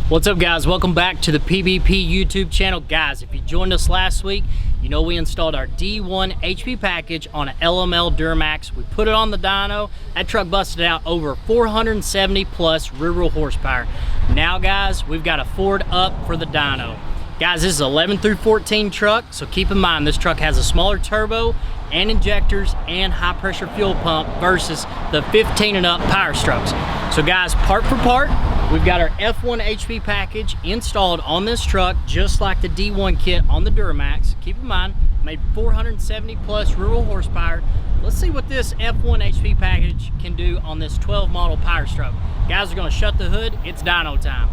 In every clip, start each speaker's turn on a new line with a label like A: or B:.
A: What's up, guys? Welcome back to the PBP YouTube channel. Guys, if you joined us last week, you know we installed our D1 HP package on an LML Duramax. We put it on the dyno. That truck busted out over 470 plus rear-wheel horsepower. Now, guys, we've got a Ford up for the dyno. Guys, this is 11 through 14 truck, so keep in mind this truck has a smaller turbo and injectors and high pressure fuel pump versus the 15 and up Powerstrokes. So guys, part for part, we've got our F1 HP package installed on this truck, just like the D1 kit on the Duramax. Keep in mind, made 470 plus rear-wheel horsepower. Let's see what this F1 HP package can do on this 12 model Powerstroke. Guys, we're gonna shut the hood. It's dyno time.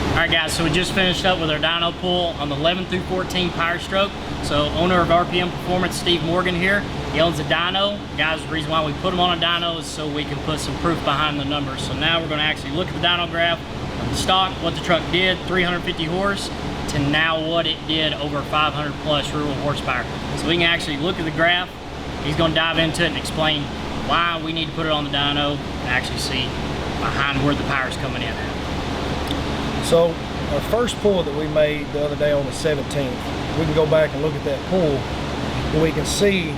A: Alright guys, so we just finished up with our dyno pull on the 11 through 14 Powerstroke. So owner of RPM Performance, Steve Morgan here. He owns a dyno. Guys, the reason why we put him on a dyno is so we can put some proof behind the numbers. So now we're going to actually look at the dyno graph of the stock, what the truck did, 350 horse, to now what it did over 500 plus rear-wheel horsepower. So we can actually look at the graph. He's going to dive into it and explain why we need to put it on the dyno and actually see behind where the power's coming in at.
B: So our first pull that we made the other day on the 17th, we can go back and look at that pull, and we can see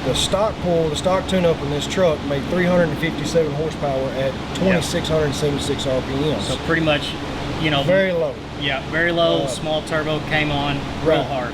B: the stock pull, the stock tune-up in this truck made 357 horsepower at 2,676 RPMs.
A: So pretty much, you know,
B: very low.
A: Yeah, very low. Small turbo came on real hard.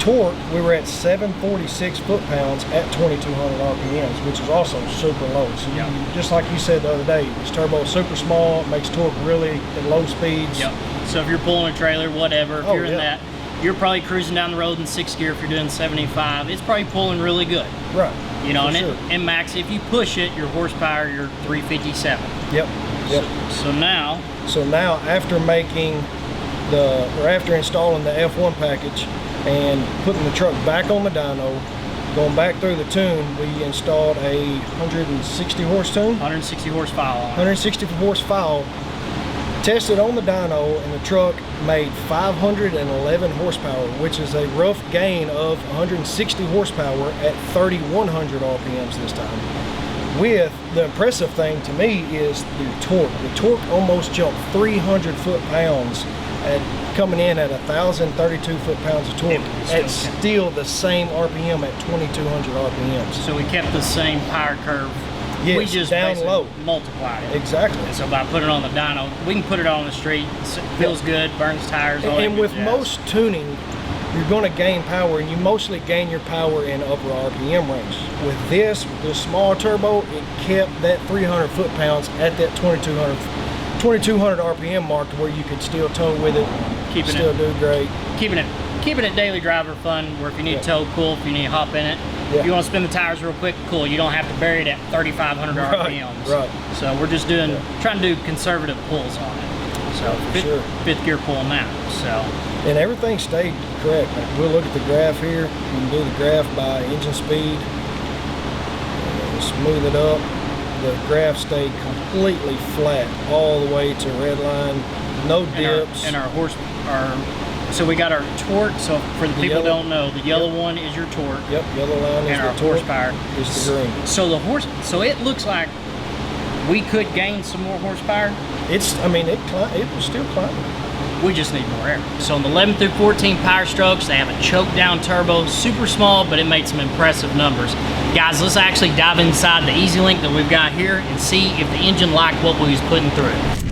B: Torque, we were at 746 foot-pounds at 2,200 RPMs, which is also super low. So just like you said the other day, this turbo is super small, it makes torque really at low speeds.
A: Yep. So if you're pulling a trailer, whatever, if you're in that, you're probably cruising down the road in 6th gear. If you're doing 75, it's probably pulling really good.
B: Right.
A: You know, and max, if you push it, your horsepower, you're 357.
B: Yep.
A: So now
B: after after installing the F1 package and putting the truck back on the dyno, going back through the tune, we installed a 160 horse tune.
A: 160 horse file.
B: 160 horse file. Tested on the dyno, and the truck made 511 horsepower, which is a rough gain of 160 horsepower at 3,100 RPMs this time. With the impressive thing to me is the torque. The torque almost jumped 300 foot-pounds at coming in at 1,032 foot-pounds of torque at still the same RPM at 2,200 RPMs.
A: So we kept the same power curve.
B: Yes,
A: we just
B: down low.
A: Multiplied it.
B: Exactly.
A: And so by putting it on the dyno, we can put it on the street. It feels good, burns tires.
B: And with most tuning, you're going to gain power, and you mostly gain your power in upper RPM range. With this small turbo, it kept that 300 foot-pounds at that 2,200 RPM mark, to where you could still tow with it, do great.
A: Keeping it daily driver fun, where if you need to tow, cool. If you need to hop in it, if you want to spin the tires real quick, cool. You don't have to bury it at 3,500 RPMs.
B: Right.
A: So we're just trying to do conservative pulls on it. So fifth gear pull now. So
B: And everything stayed correct. We'll look at the graph here. You can do the graph by engine speed. And smooth it up. The graph stayed completely flat all the way to red line. No dips.
A: And our so we got our torque. So for the people who don't know, the yellow one is your torque.
B: Yep, yellow line is
A: and
B: the
A: our
B: torque.
A: horsepower
B: Is the green.
A: So it looks like we could gain some more horsepower.
B: I mean, it was still climbing.
A: We just need more air. So in the 11 through 14 Powerstrokes, they have a choke down turbo, super small, but it made some impressive numbers. Guys, let's actually dive inside the EasyLink that we've got here and see if the engine liked what we was putting through it.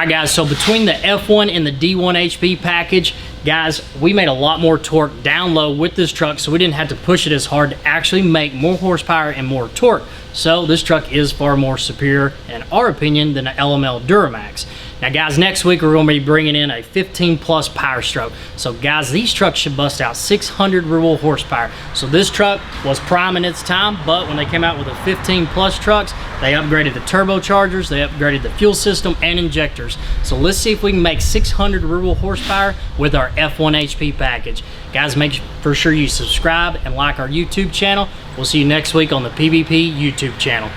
A: Alright guys, so between the F1 and the D1 HP package, guys, we made a lot more torque down low with this truck, so we didn't have to push it as hard to actually make more horsepower and more torque. So this truck is far more superior, in our opinion, than an LML Duramax. Now guys, next week we're going to be bringing in a 15 plus Powerstroke. So guys, these trucks should bust out 600 real horsepower. So this truck was prime in its time, but when they came out with the 15 plus trucks, they upgraded the turbochargers, they upgraded the fuel system and injectors. So let's see if we can make 600 real horsepower with our F1 HP package. Guys, make for sure you subscribe and like our YouTube channel. We'll see you next week on the PBP YouTube channel.